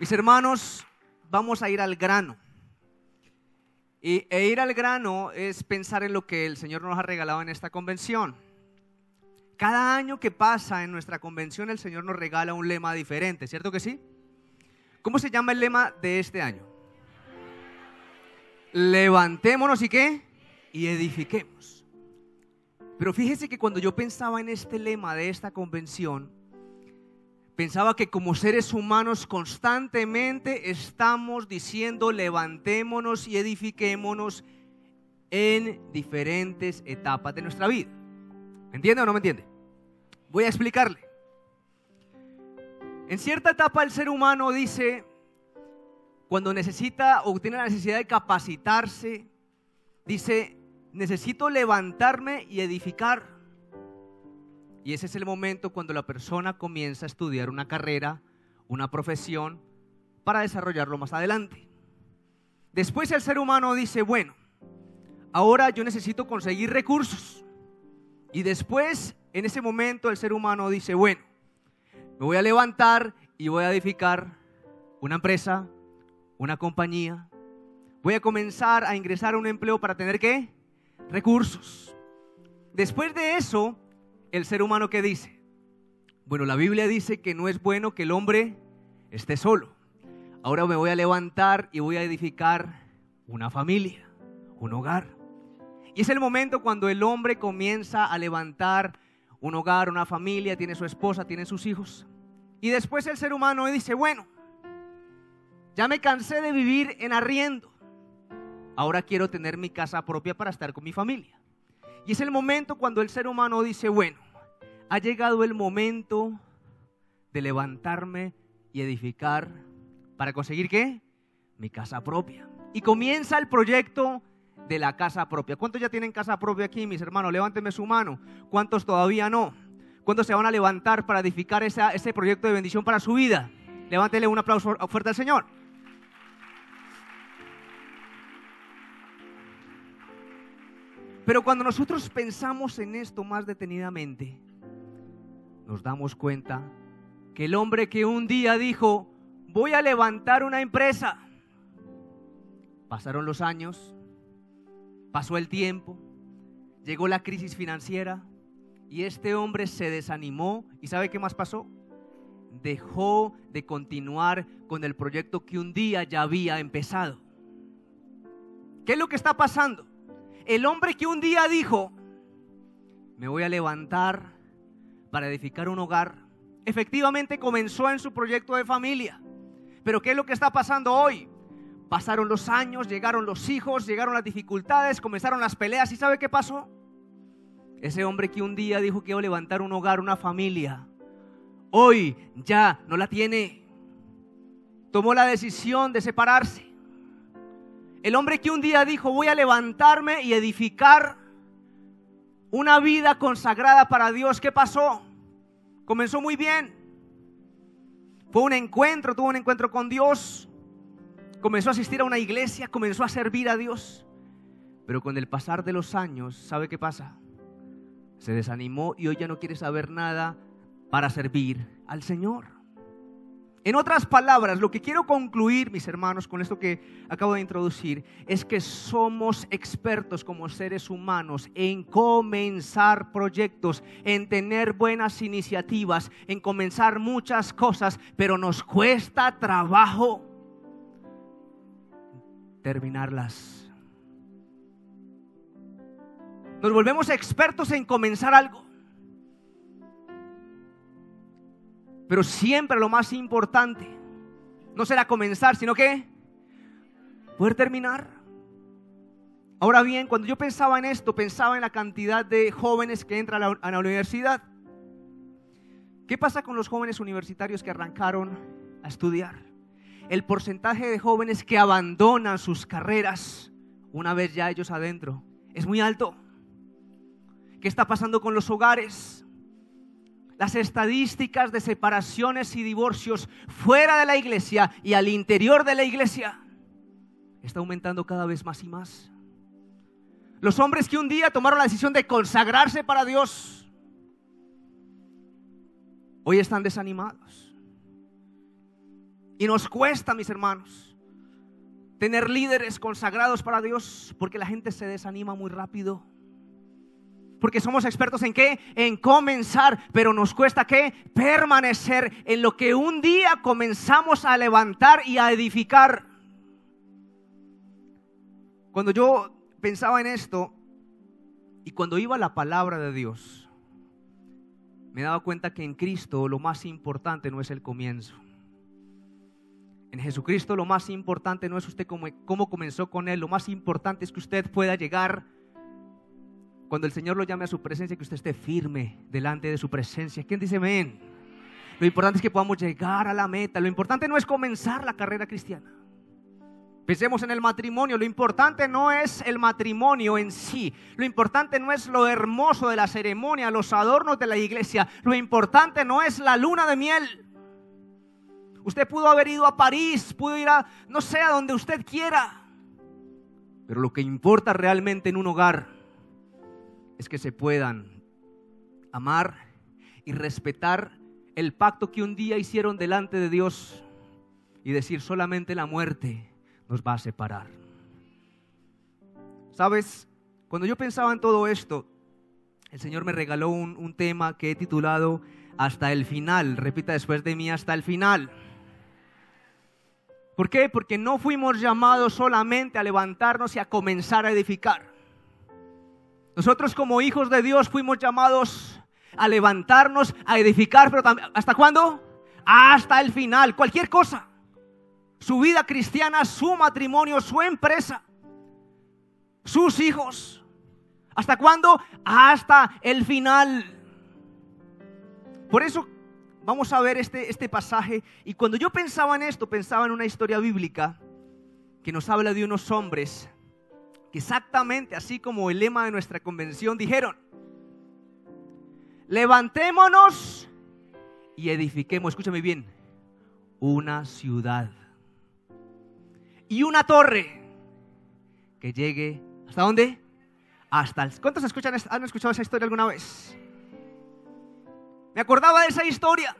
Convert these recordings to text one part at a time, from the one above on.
Mis hermanos, vamos a ir al grano. Ir al grano es pensar en lo que el Señor nos ha regalado en esta convención. Cada año que pasa en nuestra convención el Señor nos regala un lema diferente, ¿cierto que sí? ¿Cómo se llama el lema de este año? Levantémonos y ¿qué? Y edifiquemos. Pero fíjese que cuando yo pensaba en este lema de esta convención, pensaba que como seres humanos constantemente estamos diciendo levantémonos y edifiquémonos en diferentes etapas de nuestra vida. ¿Me entiende o no me entiende? Voy a explicarle. En cierta etapa el ser humano dice, cuando necesita o tiene la necesidad de capacitarse, dice, necesito levantarme y edificar. Y ese es el momento cuando la persona comienza a estudiar una carrera, una profesión, para desarrollarlo más adelante. Después el ser humano dice, bueno, ahora yo necesito conseguir recursos. Y después, en ese momento, el ser humano dice, bueno, me voy a levantar y voy a edificar una empresa, una compañía. Voy a comenzar a ingresar a un empleo para tener, ¿qué? Recursos. Después de eso, el ser humano, ¿qué dice? Bueno, la Biblia dice que no es bueno que el hombre esté solo. Ahora me voy a levantar y voy a edificar una familia, un hogar. Y es el momento cuando el hombre comienza a levantar un hogar, una familia, tiene su esposa, tiene sus hijos. Y después el ser humano dice, bueno, ya me cansé de vivir en arriendo. Ahora quiero tener mi casa propia para estar con mi familia. Y es el momento cuando el ser humano dice, bueno, ha llegado el momento de levantarme y edificar para conseguir ¿qué? Mi casa propia. Y comienza el proyecto de la casa propia. ¿Cuántos ya tienen casa propia aquí, mis hermanos? Levánteme su mano. ¿Cuántos todavía no? ¿Cuántos se van a levantar para edificar ese proyecto de bendición para su vida? Levántele un aplauso fuerte al Señor. Pero cuando nosotros pensamos en esto más detenidamente, nos damos cuenta que el hombre que un día dijo, voy a levantar una empresa, pasaron los años, pasó el tiempo, llegó la crisis financiera y este hombre se desanimó. ¿Y sabe qué más pasó? Dejó de continuar con el proyecto que un día ya había empezado. ¿Qué es lo que está pasando? El hombre que un día dijo, me voy a levantar para edificar un hogar, efectivamente comenzó en su proyecto de familia. Pero ¿qué es lo que está pasando hoy? Pasaron los años, llegaron los hijos, llegaron las dificultades, comenzaron las peleas. ¿Y sabe qué pasó? Ese hombre que un día dijo que iba a levantar un hogar, una familia, hoy ya no la tiene. Tomó la decisión de separarse. El hombre que un día dijo, voy a levantarme y edificar una vida consagrada para Dios, ¿qué pasó? Comenzó muy bien. Fue un encuentro, tuvo un encuentro con Dios. Comenzó a asistir a una iglesia, comenzó a servir a Dios. Pero con el pasar de los años, ¿sabe qué pasa? Se desanimó y hoy ya no quiere saber nada para servir al Señor. En otras palabras, lo que quiero concluir, mis hermanos, con esto que acabo de introducir, es que somos expertos como seres humanos en comenzar proyectos, en tener buenas iniciativas, en comenzar muchas cosas, pero nos cuesta trabajo terminarlas. Nos volvemos expertos en comenzar algo. Pero siempre lo más importante no será comenzar, sino que poder terminar. Ahora bien, cuando yo pensaba en esto, pensaba en la cantidad de jóvenes que entran a la universidad. ¿Qué pasa con los jóvenes universitarios que arrancaron a estudiar? El porcentaje de jóvenes que abandonan sus carreras una vez ya ellos adentro es muy alto. ¿Qué está pasando con los hogares? Las estadísticas de separaciones y divorcios fuera de la iglesia y al interior de la iglesia está aumentando cada vez más y más. Los hombres que un día tomaron la decisión de consagrarse para Dios, hoy están desanimados. Y nos cuesta, mis hermanos, tener líderes consagrados para Dios, porque la gente se desanima muy rápido. Porque somos expertos ¿en qué? En comenzar, pero nos cuesta ¿qué? Permanecer en lo que un día comenzamos a levantar y a edificar. Cuando yo pensaba en esto y cuando iba a la palabra de Dios, me daba cuenta que en Cristo lo más importante no es el comienzo. En Jesucristo lo más importante no es usted cómo comenzó con Él. Lo más importante es que usted pueda llegar cuando el Señor lo llame a su presencia, que usted esté firme delante de su presencia. ¿Quién dice amén? Lo importante es que podamos llegar a la meta. Lo importante no es comenzar la carrera cristiana. Pensemos en el matrimonio. Lo importante no es el matrimonio en sí. Lo importante no es lo hermoso de la ceremonia, los adornos de la iglesia. Lo importante no es la luna de miel. Usted pudo haber ido a París, pudo ir a, no sé, a donde usted quiera. Pero lo que importa realmente en un hogar es que se puedan amar y respetar el pacto que un día hicieron delante de Dios y decir solamente la muerte nos va a separar. ¿Sabes? Cuando yo pensaba en todo esto, el Señor me regaló un tema que he titulado Hasta el final. Repita después de mí, hasta el final. ¿Por qué? Porque no fuimos llamados solamente a levantarnos y a comenzar a edificar. Nosotros como hijos de Dios fuimos llamados a levantarnos, a edificar, pero también, ¿hasta cuándo? Hasta el final. Cualquier cosa. Su vida cristiana, su matrimonio, su empresa, sus hijos. ¿Hasta cuándo? Hasta el final. Por eso vamos a ver este pasaje. Y cuando yo pensaba en esto, pensaba en una historia bíblica que nos habla de unos hombres que exactamente así como el lema de nuestra convención dijeron: levantémonos y edifiquemos, escúchame bien, una ciudad y una torre que llegue, ¿hasta dónde? Hasta el... ¿Cuántos han escuchado esa historia alguna vez? Me acordaba de esa historia,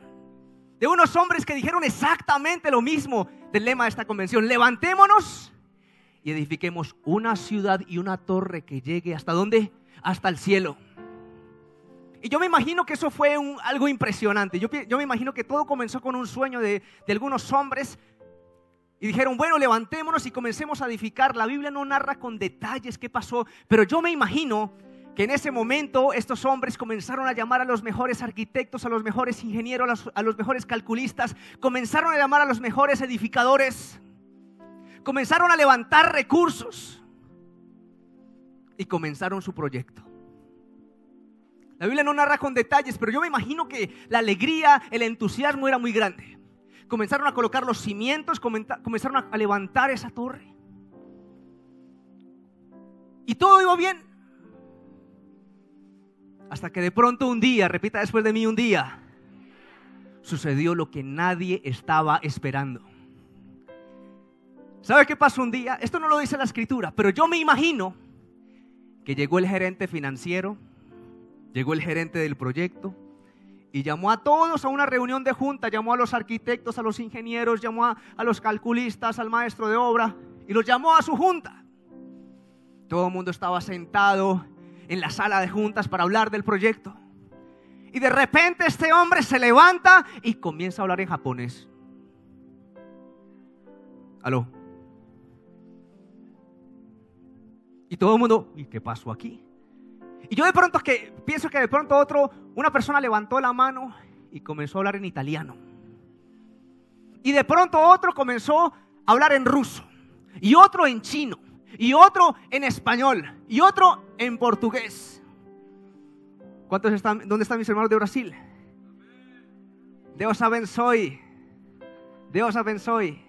de unos hombres que dijeron exactamente lo mismo del lema de esta convención: levantémonos y edifiquemos una ciudad y una torre que llegue ¿hasta dónde? Hasta el cielo. Y yo me imagino que eso fue algo impresionante. Yo me imagino que todo comenzó con un sueño de algunos hombres. Y dijeron, bueno, levantémonos y comencemos a edificar. La Biblia no narra con detalles qué pasó, pero yo me imagino que en ese momento estos hombres comenzaron a llamar a los mejores arquitectos, a los mejores ingenieros, a los mejores calculistas. Comenzaron a llamar a los mejores edificadores. Comenzaron a levantar recursos y comenzaron su proyecto. La Biblia no narra con detalles, pero yo me imagino que la alegría, el entusiasmo era muy grande. Comenzaron a colocar los cimientos, comenzaron a levantar esa torre. Y todo iba bien. Hasta que de pronto un día, repita después de mí, un día, sucedió lo que nadie estaba esperando. ¿Sabe qué pasó un día? Esto no lo dice la escritura, pero yo me imagino que llegó el gerente financiero, llegó el gerente del proyecto y llamó a todos a una reunión de junta, llamó a los arquitectos, a los ingenieros, llamó a los calculistas, al maestro de obra y los llamó a su junta. Todo el mundo estaba sentado en la sala de juntas para hablar del proyecto. Y de repente este hombre se levanta y comienza a hablar en japonés. ¿Aló? Y todo el mundo, ¿y qué pasó aquí? Y yo de pronto pienso que de pronto una persona levantó la mano y comenzó a hablar en italiano. Y de pronto otro comenzó a hablar en ruso. Y otro en chino. Y otro en español. Y otro en portugués. ¿Cuántos están? ¿Dónde están mis hermanos de Brasil? Deus abençoe. Deus abençoe.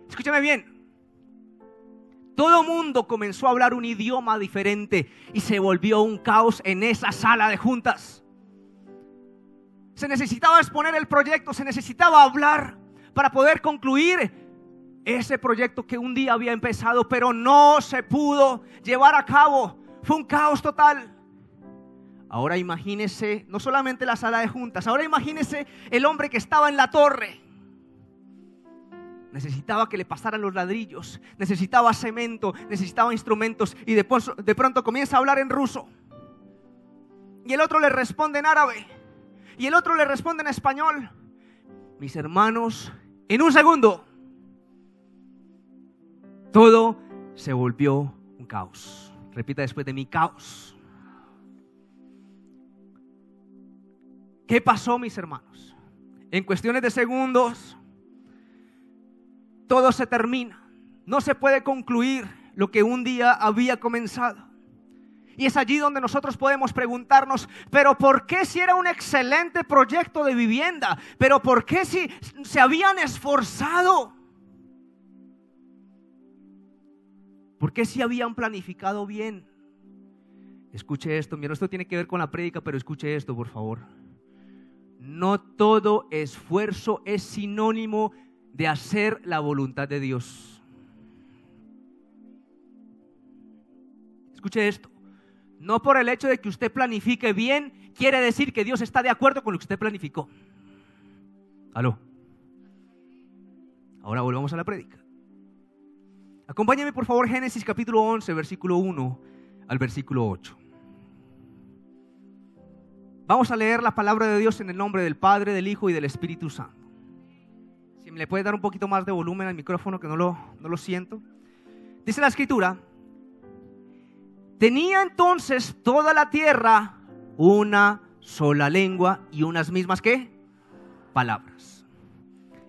Escúchame bien. Todo mundo comenzó a hablar un idioma diferente y se volvió un caos en esa sala de juntas. Se necesitaba exponer el proyecto, se necesitaba hablar para poder concluir ese proyecto que un día había empezado, pero no se pudo llevar a cabo. Fue un caos total. Ahora imagínese, no solamente la sala de juntas, ahora imagínese el hombre que estaba en la torre. necesitaba que le pasaran los ladrillos, necesitaba cemento, necesitaba instrumentos, y de pronto comienza a hablar en ruso. Y el otro le responde en árabe, y el otro le responde en español. Mis hermanos, en un segundo, todo se volvió un caos. Repita después de mí: caos. ¿Qué pasó, mis hermanos? En cuestiones de segundos, todo se termina. No se puede concluir lo que un día había comenzado. Y es allí donde nosotros podemos preguntarnos, pero ¿por qué si era un excelente proyecto de vivienda? ¿Pero por qué si se habían esforzado? ¿Por qué si habían planificado bien? Escuche esto, mira, esto tiene que ver con la prédica, pero escuche esto, por favor. No todo esfuerzo es sinónimo de hacer la voluntad de Dios. Escuche esto. No por el hecho de que usted planifique bien, quiere decir que Dios está de acuerdo con lo que usted planificó. ¿Aló? Ahora volvamos a la prédica. Acompáñame por favor, Génesis capítulo 11, versículo 1 al versículo 8. Vamos a leer la palabra de Dios en el nombre del Padre, del Hijo y del Espíritu Santo. Si me le puede dar un poquito más de volumen al micrófono, que no lo siento. Dice la Escritura: tenía entonces toda la tierra una sola lengua y unas mismas, ¿qué? Palabras.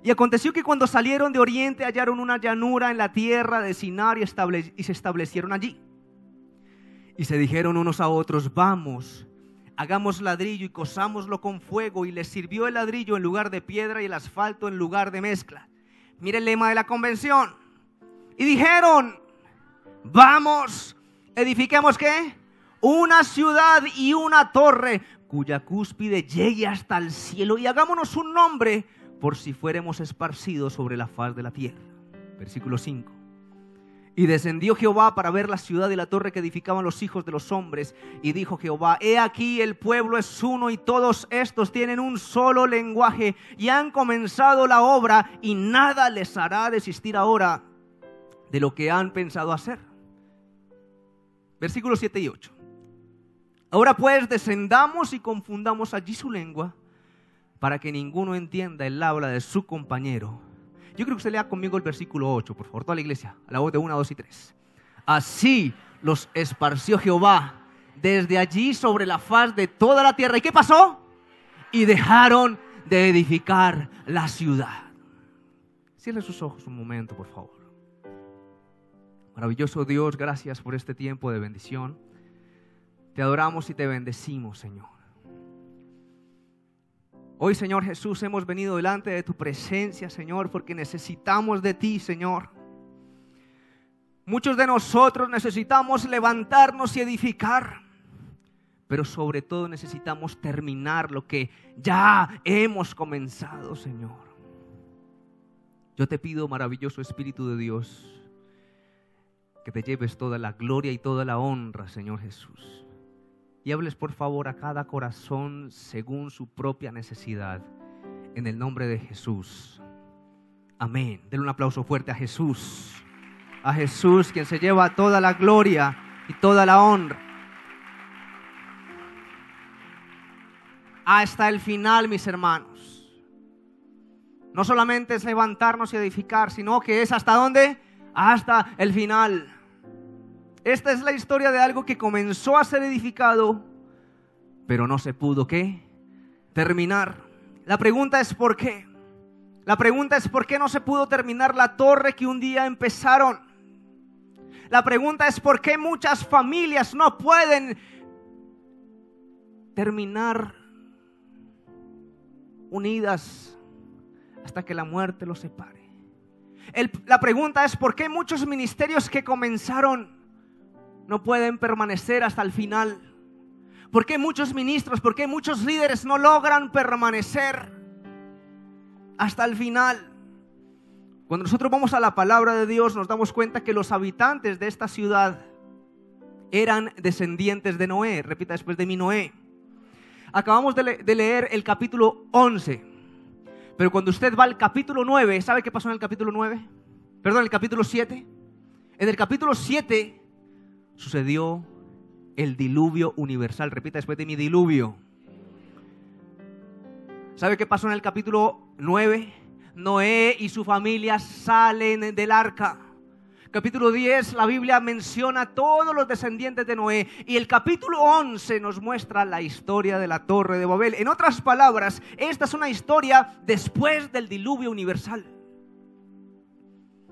Y aconteció que cuando salieron de oriente hallaron una llanura en la tierra de Sinar y se establecieron allí. Y se dijeron unos a otros: vamos, hagamos ladrillo y cosámoslo con fuego. Y les sirvió el ladrillo en lugar de piedra y el asfalto en lugar de mezcla. Mire el lema de la convención. Y dijeron: vamos, edifiquemos ¿qué? Una ciudad y una torre cuya cúspide llegue hasta el cielo, y hagámonos un nombre por si fuéramos esparcidos sobre la faz de la tierra. Versículo 5. Y descendió Jehová para ver la ciudad y la torre que edificaban los hijos de los hombres. Y dijo Jehová: he aquí el pueblo es uno y todos estos tienen un solo lenguaje y han comenzado la obra, y nada les hará desistir ahora de lo que han pensado hacer. Versículos 7 y 8. Ahora pues descendamos y confundamos allí su lengua, para que ninguno entienda el habla de su compañero. Yo creo que usted lea conmigo el versículo 8, por favor, toda la iglesia, a la voz de 1, 2 y 3. Así los esparció Jehová desde allí sobre la faz de toda la tierra. ¿Y qué pasó? Y dejaron de edificar la ciudad. Cierre sus ojos un momento, por favor. Maravilloso Dios, gracias por este tiempo de bendición. Te adoramos y te bendecimos, Señor. Hoy, Señor Jesús, hemos venido delante de tu presencia, Señor, porque necesitamos de ti, Señor. Muchos de nosotros necesitamos levantarnos y edificar, pero sobre todo necesitamos terminar lo que ya hemos comenzado, Señor. Yo te pido, maravilloso Espíritu de Dios, que te lleves toda la gloria y toda la honra, Señor Jesús. Y hables por favor a cada corazón según su propia necesidad, en el nombre de Jesús. Amén. Denle un aplauso fuerte a Jesús. A Jesús, quien se lleva toda la gloria y toda la honra. Hasta el final, mis hermanos. No solamente es levantarnos y edificar, sino que es ¿hasta dónde? Hasta el final. Esta es la historia de algo que comenzó a ser edificado, pero no se pudo, ¿qué? Terminar. La pregunta es ¿por qué? La pregunta es ¿por qué no se pudo terminar la torre que un día empezaron? La pregunta es ¿por qué muchas familias no pueden terminar unidas hasta que la muerte los separe? La pregunta es ¿por qué muchos ministerios que comenzaron no pueden permanecer hasta el final? ¿Por qué muchos ministros, por qué muchos líderes no logran permanecer hasta el final? Cuando nosotros vamos a la palabra de Dios, nos damos cuenta que los habitantes de esta ciudad eran descendientes de Noé. Repita después de mí: Noé. Acabamos de leer el capítulo 11. Pero cuando usted va al capítulo 9, ¿sabe qué pasó en el capítulo 9? Perdón, el capítulo 7. En el capítulo 7 sucedió el diluvio universal. Repita después de mí: diluvio. ¿Sabe qué pasó en el capítulo 9? Noé y su familia salen del arca. Capítulo 10, la Biblia menciona a todos los descendientes de Noé. Y el capítulo 11 nos muestra la historia de la Torre de Babel. En otras palabras, esta es una historia después del diluvio universal.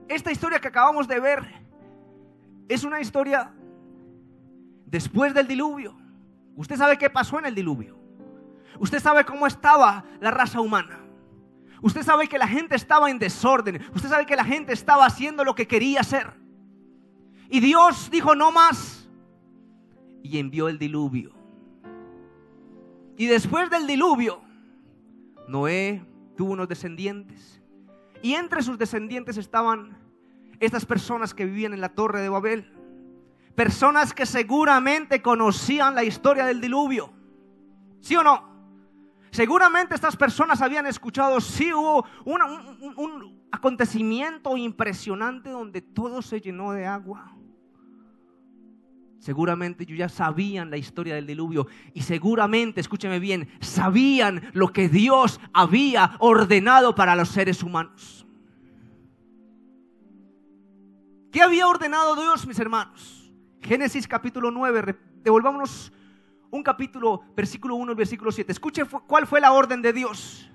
Esta historia que acabamos de ver es una historia después del diluvio. Usted sabe qué pasó en el diluvio. Usted sabe cómo estaba la raza humana. Usted sabe que la gente estaba en desorden. Usted sabe que la gente estaba haciendo lo que quería hacer. Y Dios dijo: no más. Y envió el diluvio. Y después del diluvio, Noé tuvo unos descendientes. Y entre sus descendientes estaban estas personas que vivían en la Torre de Babel. Personas que seguramente conocían la historia del diluvio. ¿Sí o no? Seguramente estas personas habían escuchado, sí, hubo un acontecimiento impresionante donde todo se llenó de agua. Seguramente ellos ya sabían la historia del diluvio y seguramente, escúcheme bien, sabían lo que Dios había ordenado para los seres humanos. ¿Qué había ordenado Dios, mis hermanos? Génesis capítulo 9, devolvámonos un capítulo, versículo 1 y versículo 7. Escuche cuál fue la orden de Dios.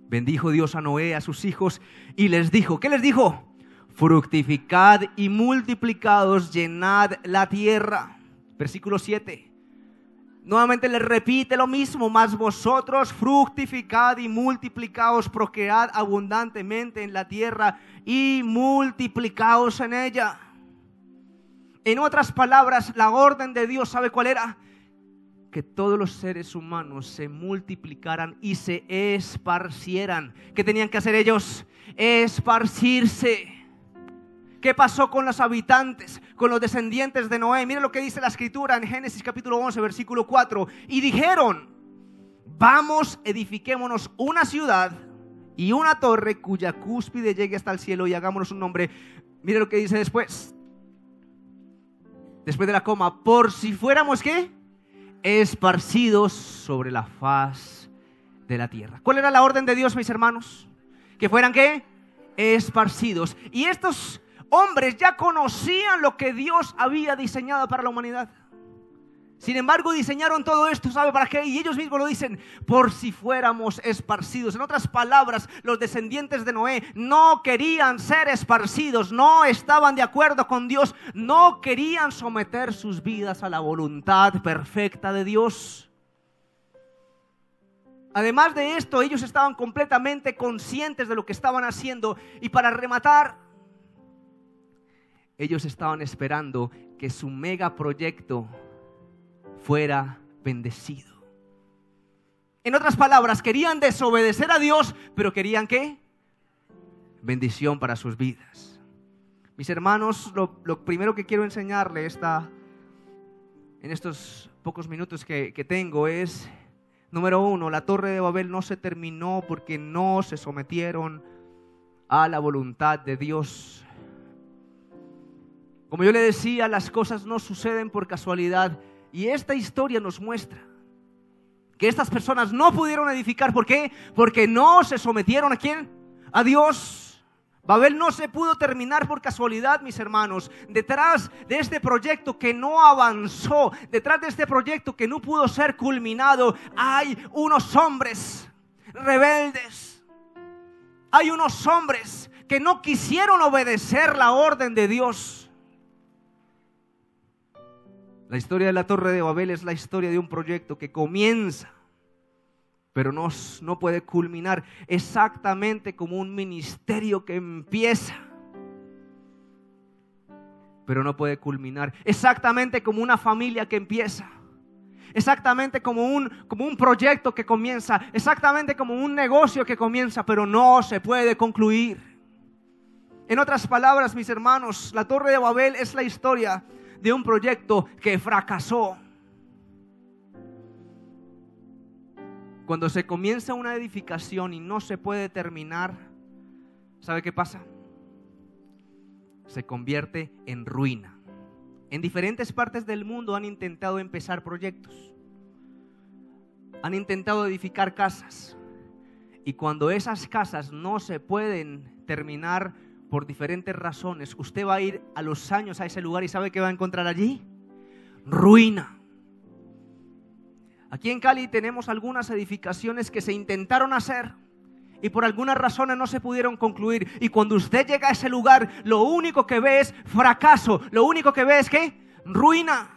Bendijo Dios a Noé, a sus hijos, y les dijo, ¿qué les dijo? Fructificad y multiplicaos, llenad la tierra. Versículo 7. Nuevamente les repite lo mismo: mas vosotros fructificad y multiplicaos, procread abundantemente en la tierra y multiplicaos en ella. En otras palabras, la orden de Dios, ¿sabe cuál era? Que todos los seres humanos se multiplicaran y se esparcieran. ¿Qué tenían que hacer ellos? Esparcirse. ¿Qué pasó con los habitantes, con los descendientes de Noé? Mire lo que dice la escritura en Génesis capítulo 11, versículo 4. Y dijeron: vamos, edifiquémonos una ciudad y una torre cuya cúspide llegue hasta el cielo y hagámonos un nombre. Mire lo que dice después. Después de la coma: por si fuéramos, ¿qué? Esparcidos sobre la faz de la tierra. ¿Cuál era la orden de Dios, mis hermanos? Que fueran, ¿qué? Esparcidos. Y estos hombres ya conocían lo que Dios había diseñado para la humanidad. Sin embargo, diseñaron todo esto, ¿sabe para qué? Y ellos mismos lo dicen: por si fuéramos esparcidos. En otras palabras, los descendientes de Noé no querían ser esparcidos, no estaban de acuerdo con Dios, no querían someter sus vidas a la voluntad perfecta de Dios. Además de esto, ellos estaban completamente conscientes de lo que estaban haciendo. Y para rematar, ellos estaban esperando que su megaproyecto fuera bendecido. En otras palabras, querían desobedecer a Dios, pero querían ¿qué? Bendición para sus vidas. Mis hermanos, lo primero que quiero enseñarle en estos pocos minutos que tengo es: número 1, la Torre de Babel no se terminó porque no se sometieron a la voluntad de Dios. Como yo le decía, las cosas no suceden por casualidad. Y esta historia nos muestra que estas personas no pudieron edificar. ¿Por qué? Porque no se sometieron ¿a quién? A Dios. Babel no se pudo terminar por casualidad, mis hermanos. Detrás de este proyecto que no avanzó, detrás de este proyecto que no pudo ser culminado, hay unos hombres rebeldes. Hay unos hombres que no quisieron obedecer la orden de Dios. La historia de la Torre de Babel es la historia de un proyecto que comienza, pero no puede culminar, exactamente como un ministerio que empieza, pero no puede culminar, exactamente como una familia que empieza, exactamente como un proyecto que comienza, exactamente como un negocio que comienza, pero no se puede concluir. En otras palabras, mis hermanos, la Torre de Babel es la historia de un proyecto que fracasó. Cuando se comienza una edificación y no se puede terminar, ¿sabe qué pasa? Se convierte en ruina. En diferentes partes del mundo han intentado empezar proyectos, han intentado edificar casas, y cuando esas casas no se pueden terminar por diferentes razones, usted va a ir a los años a ese lugar y ¿sabe qué va a encontrar allí? Ruina. Aquí en Cali tenemos algunas edificaciones que se intentaron hacer y por algunas razones no se pudieron concluir. Y cuando usted llega a ese lugar, lo único que ve es fracaso. Lo único que ve es ¿qué? Ruina.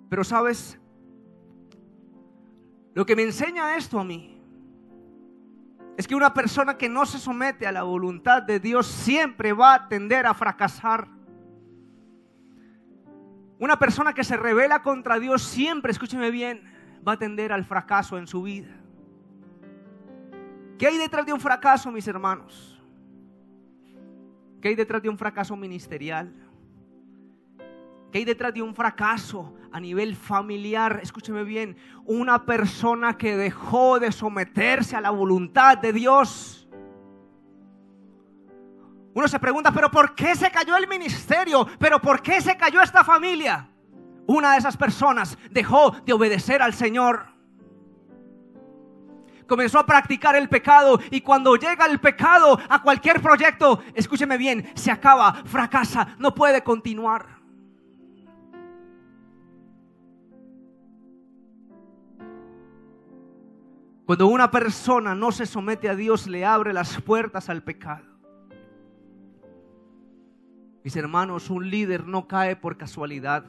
Pero ¿sabes? Lo que me enseña esto a mí es que una persona que no se somete a la voluntad de Dios siempre va a tender a fracasar. Una persona que se rebela contra Dios siempre, escúcheme bien, va a tender al fracaso en su vida. ¿Qué hay detrás de un fracaso, mis hermanos? ¿Qué hay detrás de un fracaso ministerial? ¿Qué hay detrás de un fracaso a nivel familiar? Escúcheme bien, una persona que dejó de someterse a la voluntad de Dios. Uno se pregunta, ¿pero por qué se cayó el ministerio? ¿Pero por qué se cayó esta familia? Una de esas personas dejó de obedecer al Señor. Comenzó a practicar el pecado y cuando llega el pecado a cualquier proyecto, escúcheme bien, se acaba, fracasa, no puede continuar. Cuando una persona no se somete a Dios, le abre las puertas al pecado. Mis hermanos, un líder no cae por casualidad.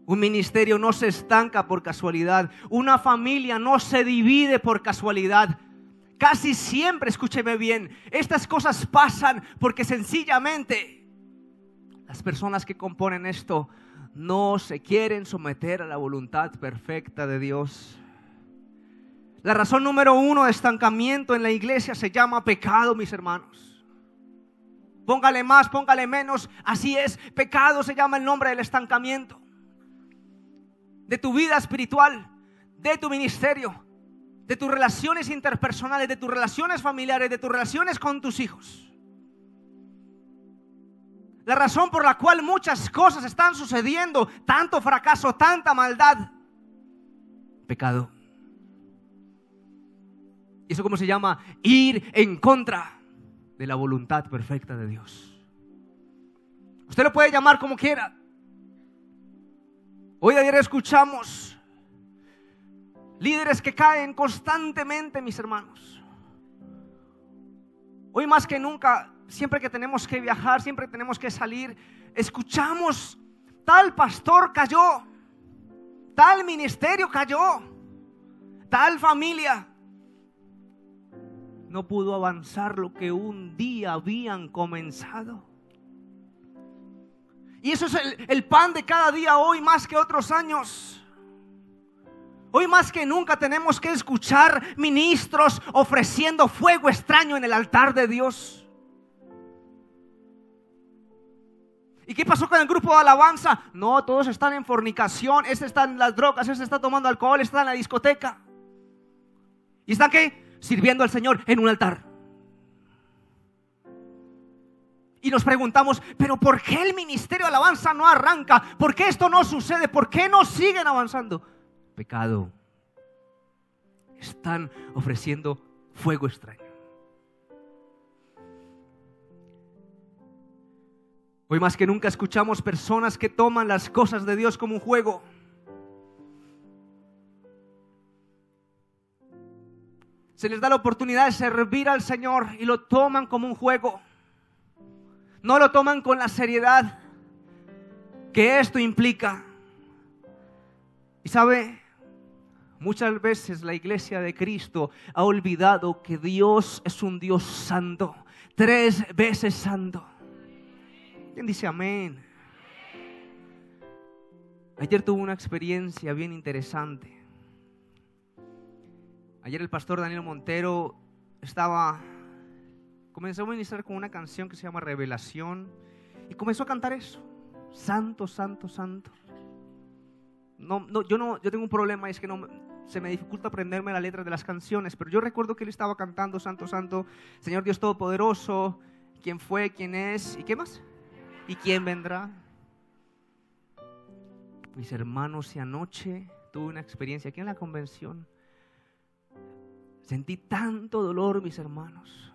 Un ministerio no se estanca por casualidad. Una familia no se divide por casualidad. Casi siempre, escúcheme bien, estas cosas pasan porque sencillamente las personas que componen esto no se quieren someter a la voluntad perfecta de Dios. La razón número 1 de estancamiento en la iglesia se llama pecado, mis hermanos. Póngale más, póngale menos, así es. Pecado se llama el nombre del estancamiento. De tu vida espiritual, de tu ministerio, de tus relaciones interpersonales, de tus relaciones familiares, de tus relaciones con tus hijos. La razón por la cual muchas cosas están sucediendo, tanto fracaso, tanta maldad, pecado. ¿Y eso cómo se llama? Ir en contra de la voluntad perfecta de Dios. Usted lo puede llamar como quiera. Hoy ayer escuchamos líderes que caen constantemente, mis hermanos. Hoy más que nunca, siempre que tenemos que viajar, siempre que tenemos que salir, escuchamos: tal pastor cayó, tal ministerio cayó, tal familia no pudo avanzar lo que un día habían comenzado. Y eso es el pan de cada día hoy más que otros años. Hoy más que nunca tenemos que escuchar ministros ofreciendo fuego extraño en el altar de Dios. ¿Y qué pasó con el grupo de alabanza? No, todos están en fornicación, este está en las drogas, este está tomando alcohol, este está en la discoteca. ¿Y están qué? Sirviendo al Señor en un altar. Y nos preguntamos, ¿pero por qué el ministerio de alabanza no arranca? ¿Por qué esto no sucede? ¿Por qué no siguen avanzando? Pecado. Están ofreciendo fuego extraño. Hoy más que nunca escuchamos personas que toman las cosas de Dios como un juego. Se les da la oportunidad de servir al Señor y lo toman como un juego. No lo toman con la seriedad que esto implica. Y sabe, muchas veces la iglesia de Cristo ha olvidado que Dios es un Dios santo, 3 veces santo. ¿Quién dice amén? Ayer tuve una experiencia bien interesante. Ayer el pastor Daniel Montero comenzó a ministrar con una canción que se llama Revelación y comenzó a cantar eso: Santo, Santo, Santo. Yo tengo un problema, es que se me dificulta aprenderme las letras de las canciones, pero yo recuerdo que él estaba cantando: Santo, Santo, Señor Dios Todopoderoso, quién fue, quién es, ¿y qué más? ¿Y quién vendrá? Mis hermanos, y anoche tuve una experiencia aquí en la convención. Sentí tanto dolor, mis hermanos,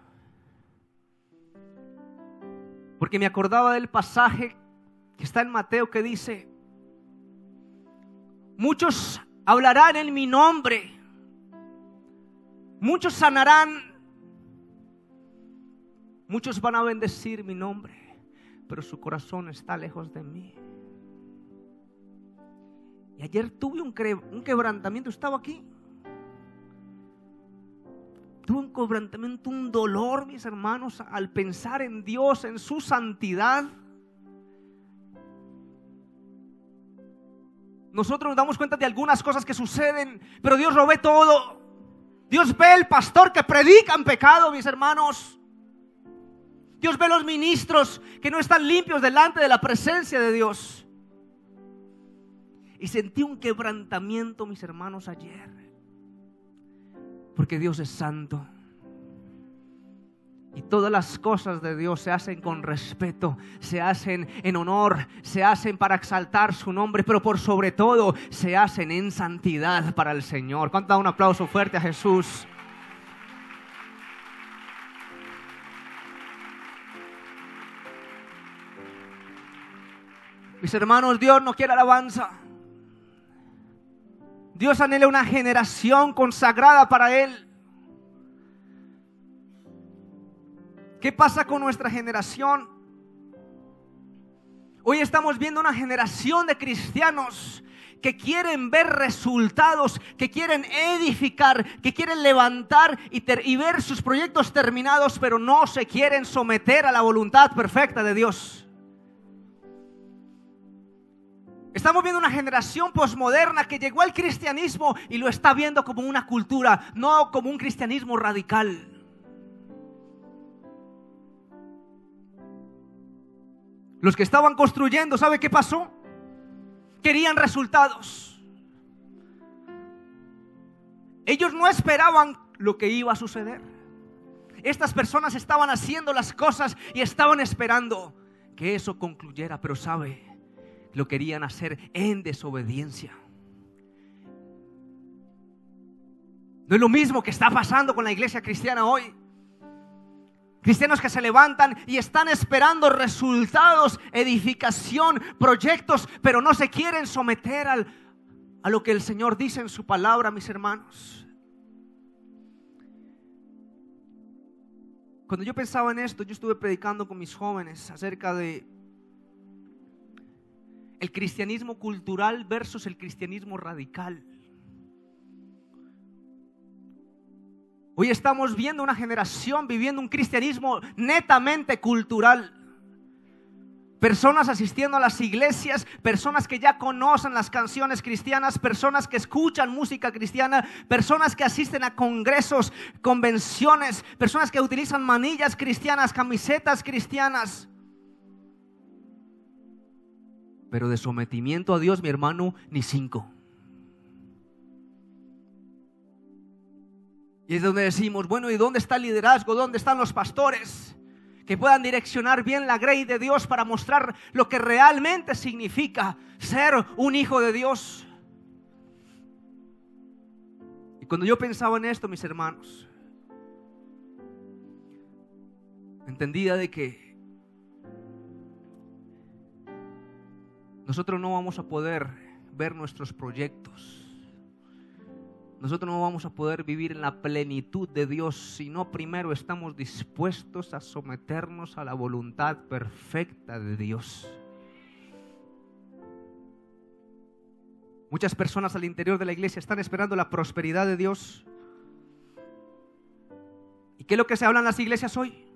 porque me acordaba del pasaje que está en Mateo, que dice: muchos hablarán en mi nombre, muchos sanarán, muchos van a bendecir mi nombre, pero su corazón está lejos de mí. Y ayer tuve un quebrantamiento, estaba aquí. Tuve un quebrantamiento, un dolor, mis hermanos, al pensar en Dios, en su santidad. Nosotros nos damos cuenta de algunas cosas que suceden, pero Dios lo ve todo. Dios ve el pastor que predica en pecado, mis hermanos. Dios ve los ministros que no están limpios delante de la presencia de Dios. Y sentí un quebrantamiento, mis hermanos, ayer, porque Dios es santo. Y todas las cosas de Dios se hacen con respeto, se hacen en honor, se hacen para exaltar su nombre, pero por sobre todo se hacen en santidad para el Señor. ¿Cuánto da un aplauso fuerte a Jesús? Mis hermanos, Dios no quiere alabanza. Dios anhela una generación consagrada para Él. ¿Qué pasa con nuestra generación? Hoy estamos viendo una generación de cristianos que quieren ver resultados, que quieren edificar, que quieren levantar y ver sus proyectos terminados, pero no se quieren someter a la voluntad perfecta de Dios. Estamos viendo una generación posmoderna que llegó al cristianismo y lo está viendo como una cultura, no como un cristianismo radical. Los que estaban construyendo, ¿sabe qué pasó? Querían resultados. Ellos no esperaban lo que iba a suceder. Estas personas estaban haciendo las cosas y estaban esperando que eso concluyera, pero ¿sabe? Lo querían hacer en desobediencia. No es lo mismo que está pasando con la iglesia cristiana hoy. Cristianos que se levantan y están esperando resultados, edificación, proyectos, pero no se quieren someter a lo que el Señor dice en su palabra, mis hermanos. Cuando yo pensaba en esto, yo estuve predicando con mis jóvenes acerca de el cristianismo cultural versus el cristianismo radical. Hoy estamos viendo una generación viviendo un cristianismo netamente cultural. Personas asistiendo a las iglesias, personas que ya conocen las canciones cristianas, personas que escuchan música cristiana, personas que asisten a congresos, convenciones, personas que utilizan manillas cristianas, camisetas cristianas. Pero de sometimiento a Dios, mi hermano, ni 5. Y es donde decimos, bueno, ¿y dónde está el liderazgo? ¿Dónde están los pastores que puedan direccionar bien la grey de Dios para mostrar lo que realmente significa ser un hijo de Dios? Y cuando yo pensaba en esto, mis hermanos, entendía de que nosotros no vamos a poder ver nuestros proyectos. Nosotros no vamos a poder vivir en la plenitud de Dios si no primero estamos dispuestos a someternos a la voluntad perfecta de Dios. Muchas personas al interior de la iglesia están esperando la prosperidad de Dios. ¿Y qué es lo que se habla en las iglesias hoy?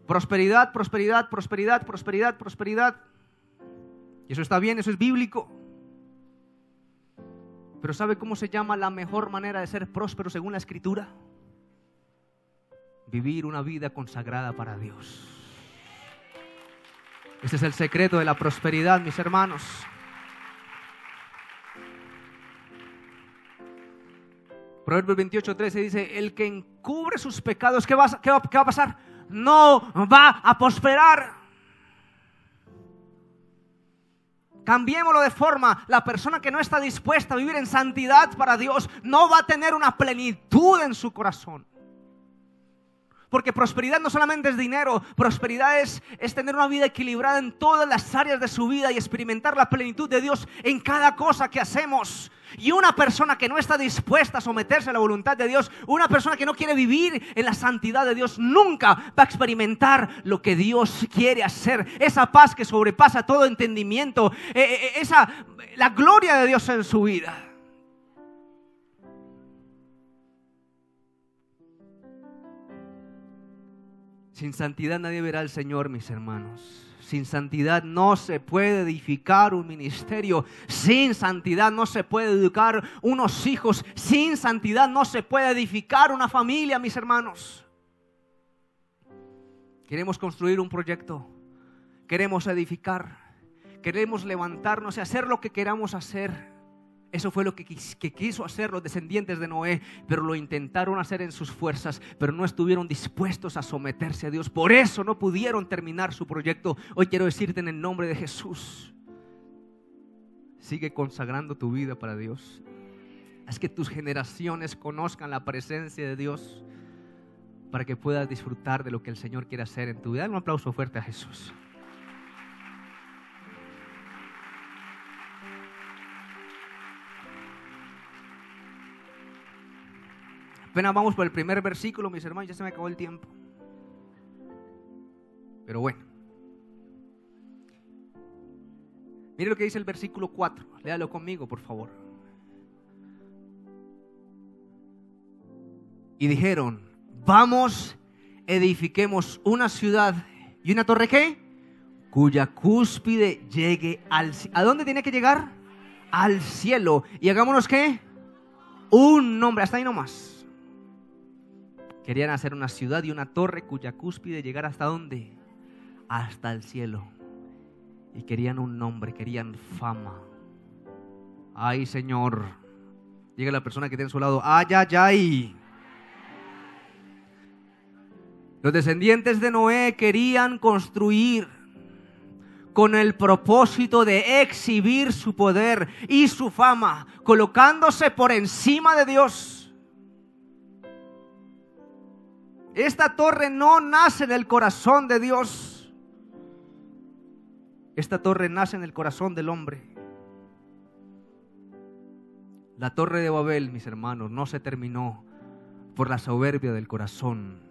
Prosperidad, prosperidad, prosperidad, prosperidad, prosperidad. Y eso está bien, eso es bíblico. Pero ¿sabe cómo se llama la mejor manera de ser próspero según la Escritura? Vivir una vida consagrada para Dios. Este es el secreto de la prosperidad, mis hermanos. Proverbios 28:13 dice: el que encubre sus pecados, ¿qué va a pasar? No va a prosperar. Cambiémoslo de forma: la persona que no está dispuesta a vivir en santidad para Dios no va a tener una plenitud en su corazón. Porque prosperidad no solamente es dinero, prosperidad es tener una vida equilibrada en todas las áreas de su vida y experimentar la plenitud de Dios en cada cosa que hacemos. Y una persona que no está dispuesta a someterse a la voluntad de Dios, una persona que no quiere vivir en la santidad de Dios, nunca va a experimentar lo que Dios quiere hacer. Esa paz que sobrepasa todo entendimiento, la gloria de Dios en su vida. Sin santidad nadie verá al Señor, mis hermanos. Sin santidad no se puede edificar un ministerio. Sin santidad no se puede educar unos hijos. Sin santidad no se puede edificar una familia, mis hermanos. Queremos construir un proyecto. Queremos edificar. Queremos levantarnos y hacer lo que queramos hacer. Eso fue lo que quiso hacer los descendientes de Noé, pero lo intentaron hacer en sus fuerzas, pero no estuvieron dispuestos a someterse a Dios. Por eso no pudieron terminar su proyecto. Hoy quiero decirte en el nombre de Jesús: sigue consagrando tu vida para Dios. Haz que tus generaciones conozcan la presencia de Dios para que puedas disfrutar de lo que el Señor quiere hacer en tu vida. Dale un aplauso fuerte a Jesús. Apenas vamos por el primer versículo, mis hermanos, ya se me acabó el tiempo. Pero bueno. Mire lo que dice el versículo 4. Léalo conmigo, por favor. Y dijeron: vamos, edifiquemos una ciudad y una torre, ¿qué? Cuya cúspide llegue al cielo. ¿A dónde tiene que llegar? Al cielo. Y hagámonos, ¿qué? Un nombre. Hasta ahí nomás. Querían hacer una ciudad y una torre cuya cúspide llegara ¿hasta dónde? Hasta el cielo. Y querían un nombre, querían fama. Ay, Señor. Llega la persona que tiene a su lado: ay, ay, ay. Los descendientes de Noé querían construir con el propósito de exhibir su poder y su fama, colocándose por encima de Dios. Esta torre no nace en el corazón de Dios. Esta torre nace en el corazón del hombre. La torre de Babel, mis hermanos, no se terminó por la soberbia del corazón.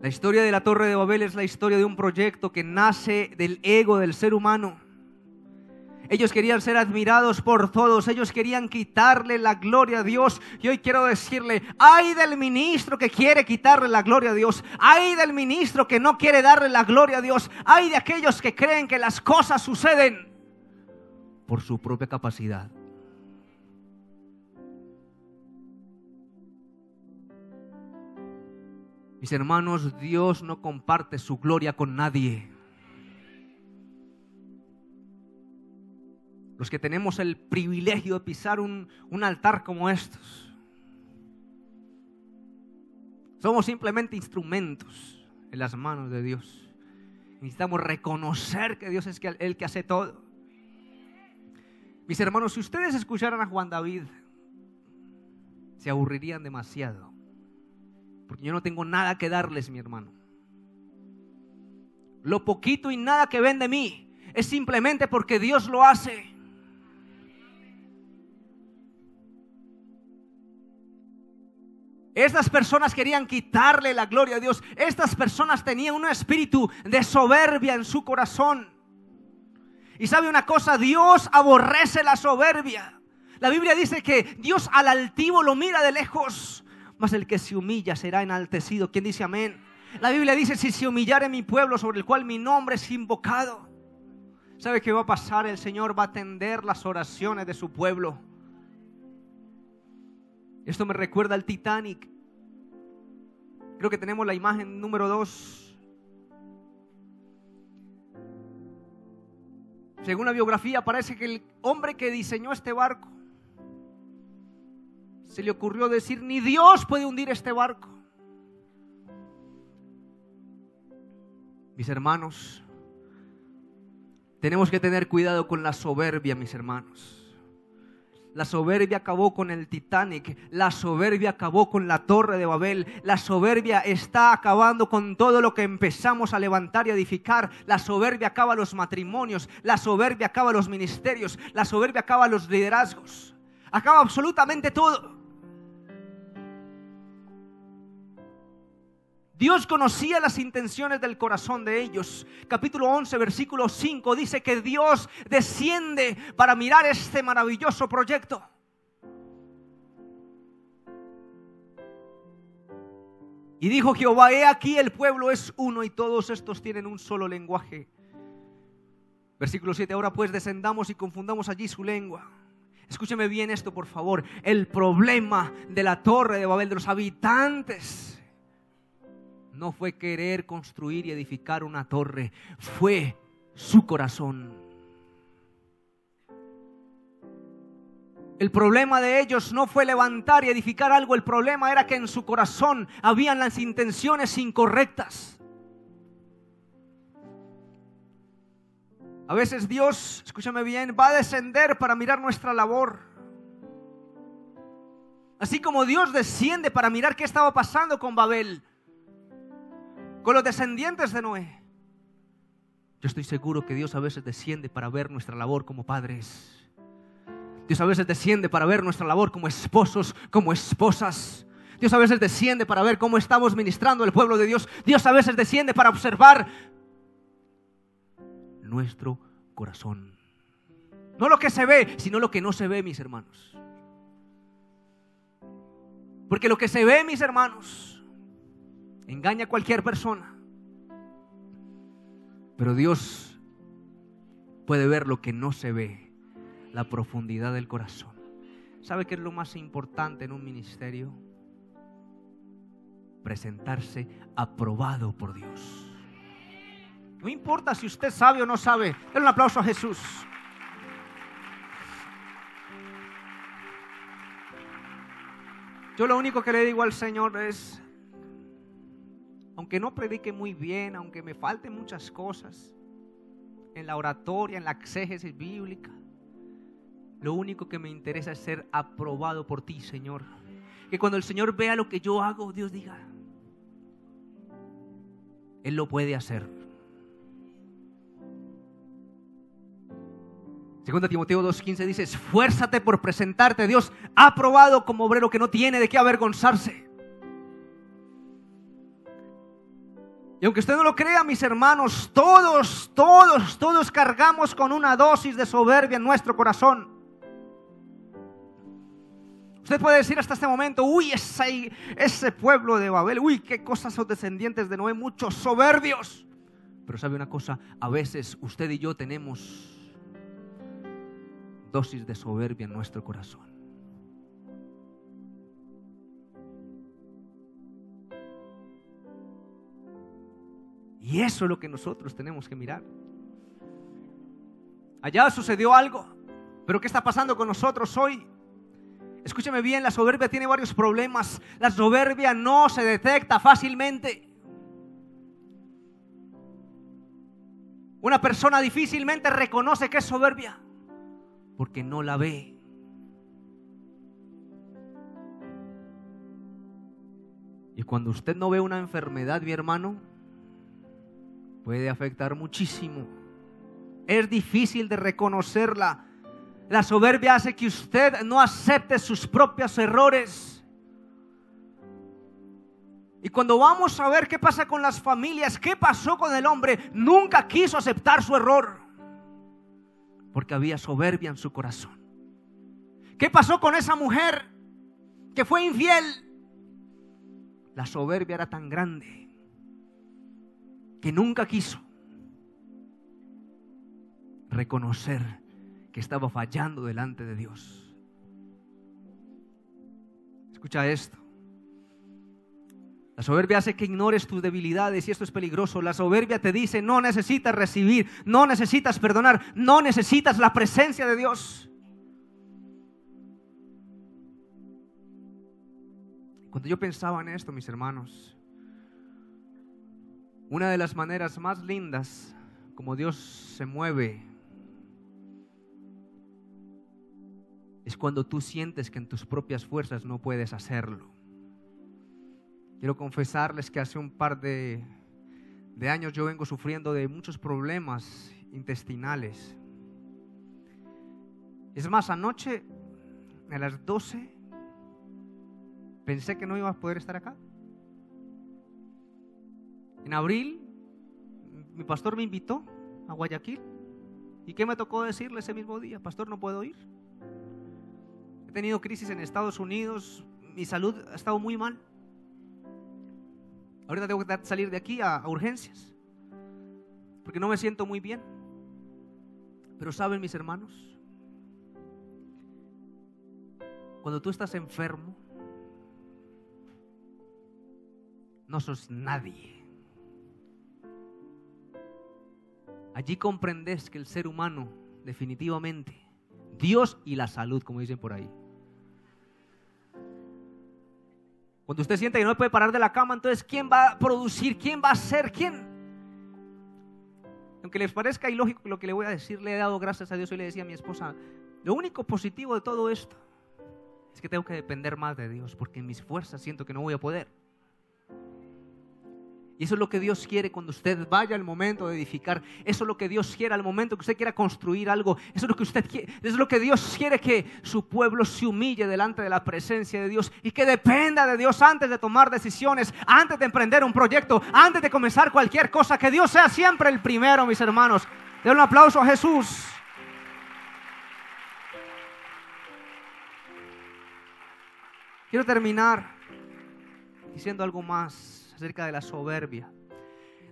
La historia de la torre de Babel es la historia de un proyecto que nace del ego del ser humano. Ellos querían ser admirados por todos. Ellos querían quitarle la gloria a Dios. Y hoy quiero decirle: ay del ministro que quiere quitarle la gloria a Dios. Ay del ministro que no quiere darle la gloria a Dios. Ay de aquellos que creen que las cosas suceden por su propia capacidad. Mis hermanos, Dios no comparte su gloria con nadie. Los que tenemos el privilegio de pisar un altar como estos, somos simplemente instrumentos en las manos de Dios. Necesitamos reconocer que Dios es el que hace todo. Mis hermanos, si ustedes escucharan a Juan David, se aburrirían demasiado, porque yo no tengo nada que darles, mi hermano. Lo poquito y nada que ven de mí es simplemente porque Dios lo hace. Estas personas querían quitarle la gloria a Dios. Estas personas tenían un espíritu de soberbia en su corazón. Y sabe una cosa: Dios aborrece la soberbia. La Biblia dice que Dios al altivo lo mira de lejos, mas el que se humilla será enaltecido. ¿Quién dice amén? La Biblia dice: si se humillare mi pueblo, sobre el cual mi nombre es invocado. ¿Sabe qué va a pasar? El Señor va a atender las oraciones de su pueblo. Esto me recuerda al Titanic. Creo que tenemos la imagen número 2. Según la biografía, parece que el hombre que diseñó este barco se le ocurrió decir: ni Dios puede hundir este barco. Mis hermanos, tenemos que tener cuidado con la soberbia, mis hermanos. La soberbia acabó con el Titanic, la soberbia acabó con la Torre de Babel, la soberbia está acabando con todo lo que empezamos a levantar y a edificar. La soberbia acaba los matrimonios, la soberbia acaba los ministerios, la soberbia acaba los liderazgos, acaba absolutamente todo. Dios conocía las intenciones del corazón de ellos. Capítulo 11, versículo 5 dice que Dios desciende para mirar este maravilloso proyecto. Y dijo Jehová: he aquí el pueblo es uno y todos estos tienen un solo lenguaje. Versículo 7, ahora pues descendamos y confundamos allí su lengua. Escúcheme bien esto, por favor. El problema de la Torre de Babel, de los habitantes, no fue querer construir y edificar una torre, fue su corazón. El problema de ellos no fue levantar y edificar algo, el problema era que en su corazón habían las intenciones incorrectas. A veces Dios, escúchame bien, va a descender para mirar nuestra labor. Así como Dios desciende para mirar qué estaba pasando con Babel, con los descendientes de Noé. Yo estoy seguro que Dios a veces desciende para ver nuestra labor como padres. Dios a veces desciende para ver nuestra labor como esposos, como esposas. Dios a veces desciende para ver cómo estamos ministrando al pueblo de Dios. Dios a veces desciende para observar nuestro corazón. No lo que se ve, sino lo que no se ve, mis hermanos. Porque lo que se ve, mis hermanos, engaña a cualquier persona. Pero Dios puede ver lo que no se ve, la profundidad del corazón. ¿Sabe qué es lo más importante en un ministerio? Presentarse aprobado por Dios. No importa si usted sabe o no sabe. Denle un aplauso a Jesús. Yo lo único que le digo al Señor es: aunque no predique muy bien, aunque me falten muchas cosas en la oratoria, en la exégesis bíblica, lo único que me interesa es ser aprobado por ti, Señor. Que cuando el Señor vea lo que yo hago, Dios diga: Él lo puede hacer. 2 Timoteo 2:15 dice: esfuérzate por presentarte a Dios aprobado como obrero que no tiene de qué avergonzarse. Y aunque usted no lo crea, mis hermanos, todos cargamos con una dosis de soberbia en nuestro corazón. Usted puede decir hasta este momento: uy, ese pueblo de Babel, uy, qué cosas son descendientes de Noé, muchos soberbios. Pero sabe una cosa, a veces usted y yo tenemos dosis de soberbia en nuestro corazón. Y eso es lo que nosotros tenemos que mirar. Allá sucedió algo, pero ¿qué está pasando con nosotros hoy? Escúcheme bien, la soberbia tiene varios problemas. La soberbia no se detecta fácilmente. Una persona difícilmente reconoce que es soberbia porque no la ve. Y cuando usted no ve una enfermedad, mi hermano, puede afectar muchísimo. Es difícil de reconocerla. La soberbia hace que usted no acepte sus propios errores. Y cuando vamos a ver qué pasa con las familias, qué pasó con el hombre, nunca quiso aceptar su error porque había soberbia en su corazón. ¿Qué pasó con esa mujer que fue infiel? La soberbia era tan grande que nunca quiso reconocer que estaba fallando delante de Dios. Escucha esto. La soberbia hace que ignores tus debilidades y esto es peligroso. La soberbia te dice: no necesitas recibir, no necesitas perdonar, no necesitas la presencia de Dios. Cuando yo pensaba en esto, mis hermanos, una de las maneras más lindas como Dios se mueve es cuando tú sientes que en tus propias fuerzas no puedes hacerlo. Quiero confesarles que hace un par de años yo vengo sufriendo de muchos problemas intestinales. Es más, anoche a las 12 pensé que no iba a poder estar acá. En abril mi pastor me invitó a Guayaquil. ¿Y qué me tocó decirle ese mismo día? Pastor, no puedo ir. He tenido crisis en Estados Unidos, mi salud ha estado muy mal. Ahorita tengo que salir de aquí a urgencias porque no me siento muy bien. Pero saben, mis hermanos, cuando tú estás enfermo, no sos nadie. Allí comprendes que el ser humano, definitivamente, Dios y la salud, como dicen por ahí. Cuando usted siente que no puede parar de la cama, entonces ¿quién va a producir? ¿Quién va a hacer? ¿Quién? Aunque les parezca ilógico lo que le voy a decir, le he dado gracias a Dios. Hoy le decía a mi esposa: lo único positivo de todo esto es que tengo que depender más de Dios, porque en mis fuerzas siento que no voy a poder. Y eso es lo que Dios quiere cuando usted vaya al momento de edificar. Eso es lo que Dios quiere al momento que usted quiera construir algo. Eso es lo que usted quiere. Eso es lo que Dios quiere, que su pueblo se humille delante de la presencia de Dios y que dependa de Dios antes de tomar decisiones, antes de emprender un proyecto, antes de comenzar cualquier cosa. Que Dios sea siempre el primero, mis hermanos. Denle un aplauso a Jesús. Quiero terminar diciendo algo más acerca de la soberbia.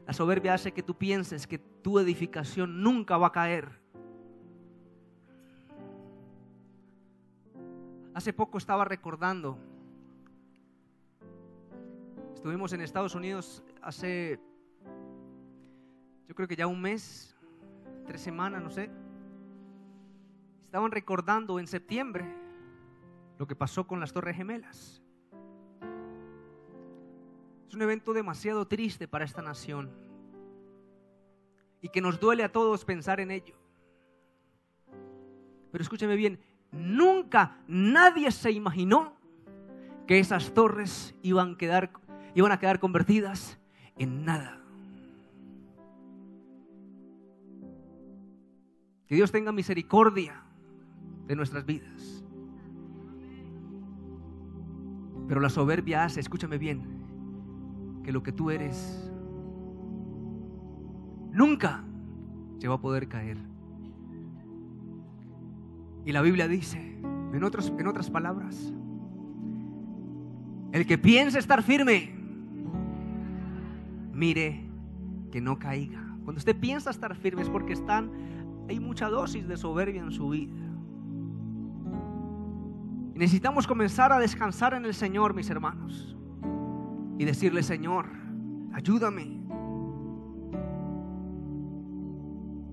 La soberbia hace que tú pienses que tu edificación nunca va a caer. Hace poco estaba recordando, estuvimos en Estados Unidos hace, yo creo que ya un mes, 3 semanas, no sé. Estaban recordando en septiembre lo que pasó con las Torres Gemelas. Es un evento demasiado triste para esta nación y que nos duele a todos pensar en ello. Pero escúcheme bien, nunca nadie se imaginó que esas torres iban a quedar convertidas en nada. Que Dios tenga misericordia de nuestras vidas. Pero la soberbia hace, escúchame bien, que lo que tú eres nunca se va a poder caer. Y la Biblia dice, en otras palabras, el que piense estar firme, mire que no caiga. Cuando usted piensa estar firme es porque hay mucha dosis de soberbia en su vida. Y necesitamos comenzar a descansar en el Señor, mis hermanos, y decirle: Señor, ayúdame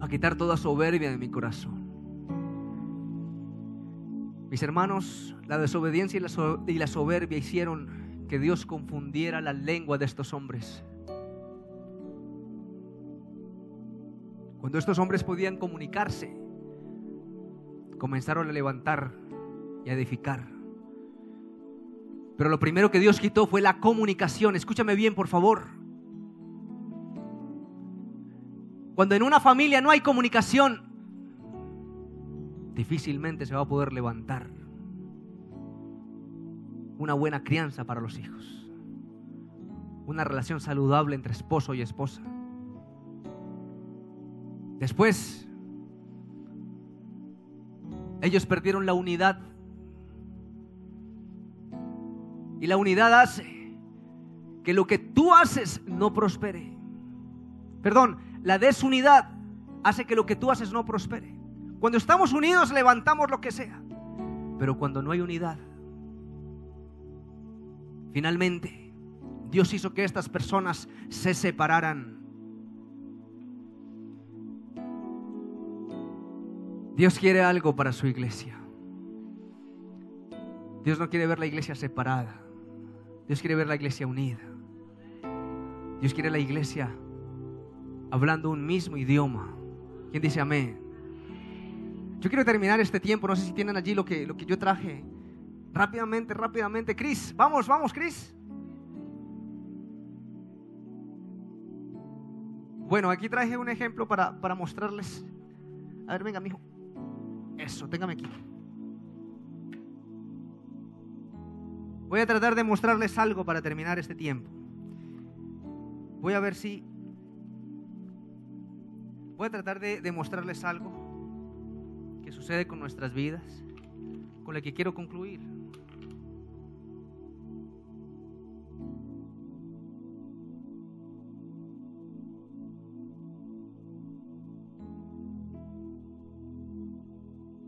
a quitar toda soberbia de mi corazón. Mis hermanos, la desobediencia y la soberbia hicieron que Dios confundiera la lengua de estos hombres. Cuando estos hombres podían comunicarse, comenzaron a levantar y a edificar. Pero lo primero que Dios quitó fue la comunicación. Escúchame bien, por favor. Cuando en una familia no hay comunicación, difícilmente se va a poder levantar una buena crianza para los hijos, una relación saludable entre esposo y esposa. Después, ellos perdieron la unidad. Y la unidad hace que lo que tú haces no prospere. Perdón, la desunidad hace que lo que tú haces no prospere. Cuando estamos unidos levantamos lo que sea. Pero cuando no hay unidad, finalmente Dios hizo que estas personas se separaran. Dios quiere algo para su iglesia. Dios no quiere ver la iglesia separada. Dios quiere ver la iglesia unida. Dios quiere la iglesia hablando un mismo idioma. ¿Quién dice amén? Yo quiero terminar este tiempo. No sé si tienen allí lo que yo traje. Rápidamente. Cris, vamos, Cris. Bueno, aquí traje un ejemplo para mostrarles. A ver, venga, mijo. Eso, téngame aquí. Voy a tratar de mostrarles algo para terminar este tiempo. Voy a tratar de mostrarles algo que sucede con nuestras vidas, con lo que quiero concluir.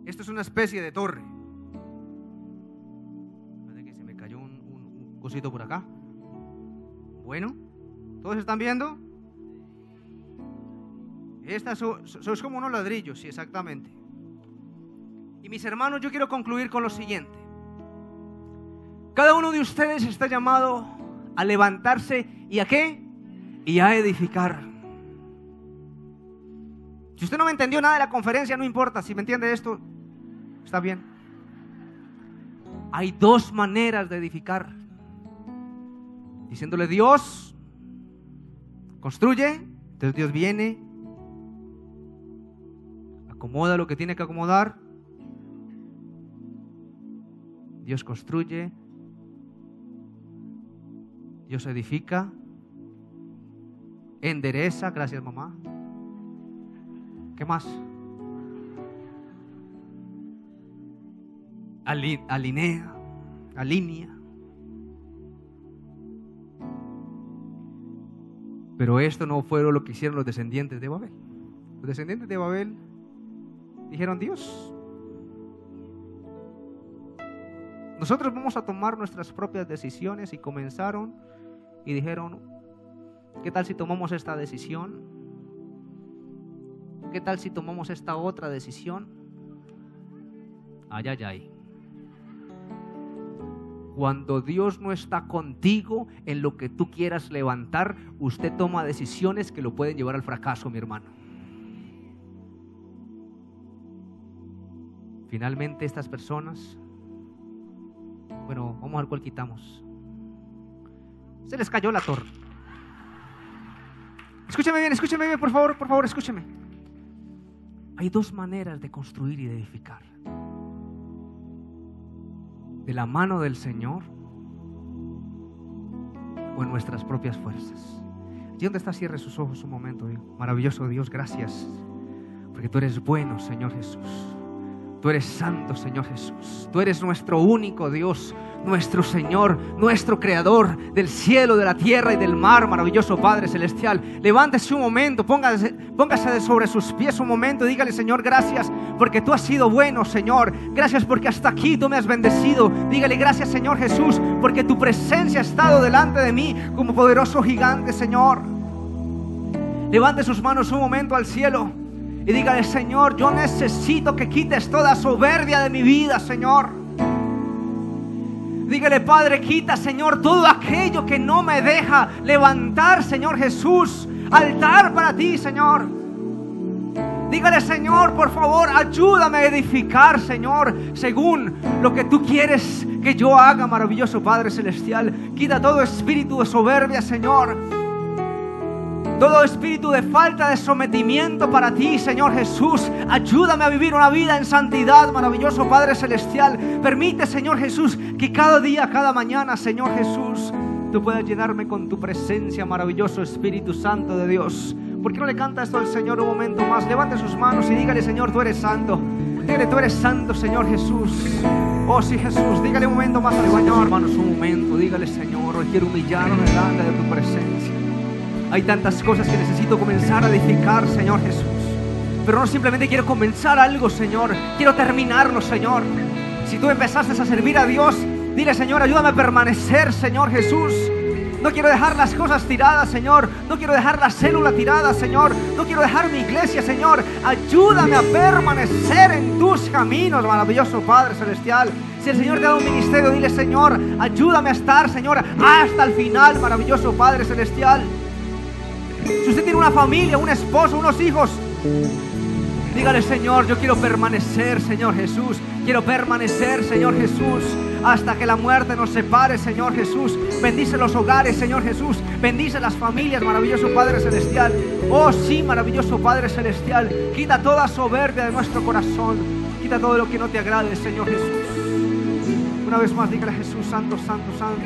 Esto es una especie de torre. Parece que se me cayó un cosito por acá. Bueno, ¿todos están viendo? Estas son como unos ladrillos, sí, exactamente. Y mis hermanos, yo quiero concluir con lo siguiente. Cada uno de ustedes está llamado a levantarse ¿y a qué? Y a edificar. Si usted no me entendió nada de la conferencia, no importa. Si me entiende esto, está bien. Hay dos maneras de edificar. Diciéndole: Dios, construye. Entonces Dios viene, acomoda lo que tiene que acomodar. Dios construye. Dios edifica. Endereza. Gracias, mamá. ¿Qué más? Alinea. Pero esto no fue lo que hicieron los descendientes de Babel. Los descendientes de Babel dijeron: Dios, nosotros vamos a tomar nuestras propias decisiones. Y comenzaron y dijeron: ¿qué tal si tomamos esta decisión? ¿Qué tal si tomamos esta otra decisión? Ay. Cuando Dios no está contigo en lo que tú quieras levantar, usted toma decisiones que lo pueden llevar al fracaso, mi hermano. Finalmente estas personas, bueno, vamos a ver cuál quitamos. Se les cayó la torre. Escúcheme bien, por favor, escúcheme. Hay dos maneras de construir y de edificar: de la mano del Señor o en nuestras propias fuerzas. Allí donde está, cierre sus ojos un momento. Maravilloso Dios, gracias, porque tú eres bueno, Señor Jesús. Tú eres santo, Señor Jesús. Tú eres nuestro único Dios, nuestro Señor, nuestro Creador del cielo, de la tierra y del mar. Maravilloso Padre Celestial, levántese un momento, póngase sobre sus pies un momento y dígale: Señor, gracias porque tú has sido bueno, Señor. Gracias porque hasta aquí tú me has bendecido. Dígale: gracias, Señor Jesús, porque tu presencia ha estado delante de mí como poderoso gigante, Señor. Levante sus manos un momento al cielo y dígale: Señor, yo necesito que quites toda soberbia de mi vida, Señor. Dígale: Padre, quita, Señor, todo aquello que no me deja levantar, Señor Jesús, altar para ti, Señor. Dígale: Señor, por favor, ayúdame a edificar, Señor, según lo que tú quieres que yo haga, maravilloso Padre Celestial. Quita todo espíritu de soberbia, Señor. Todo espíritu de falta de sometimiento para ti, Señor Jesús. Ayúdame a vivir una vida en santidad, maravilloso Padre Celestial. Permite, Señor Jesús, que cada día, cada mañana, Señor Jesús, tú puedas llenarme con tu presencia, maravilloso Espíritu Santo de Dios. ¿Por qué no le canta esto al Señor un momento más? Levante sus manos y dígale: Señor, tú eres santo. Dígale: tú eres santo, Señor Jesús. Oh sí, Jesús. Dígale un momento más al Señor, hermanos, un momento. Dígale: Señor, hoy quiero humillarme delante de tu presencia. Hay tantas cosas que necesito comenzar a edificar, Señor Jesús. Pero no simplemente quiero comenzar algo, Señor. Quiero terminarlo, Señor. Si tú empezaste a servir a Dios, dile: Señor, ayúdame a permanecer, Señor Jesús. No quiero dejar las cosas tiradas, Señor. No quiero dejar la célula tirada, Señor. No quiero dejar mi iglesia, Señor. Ayúdame a permanecer en tus caminos, maravilloso Padre Celestial. Si el Señor te ha dado un ministerio, dile: Señor, ayúdame a estar, Señor, hasta el final, maravilloso Padre Celestial. Si usted tiene una familia, un esposo, unos hijos, dígale: Señor, yo quiero permanecer, Señor Jesús. Quiero permanecer, Señor Jesús, hasta que la muerte nos separe, Señor Jesús. Bendice los hogares, Señor Jesús. Bendice las familias, maravilloso Padre Celestial. Oh sí, maravilloso Padre Celestial. Quita toda soberbia de nuestro corazón. Quita todo lo que no te agrade, Señor Jesús. Una vez más, dígale a Jesús: Santo, Santo, Santo.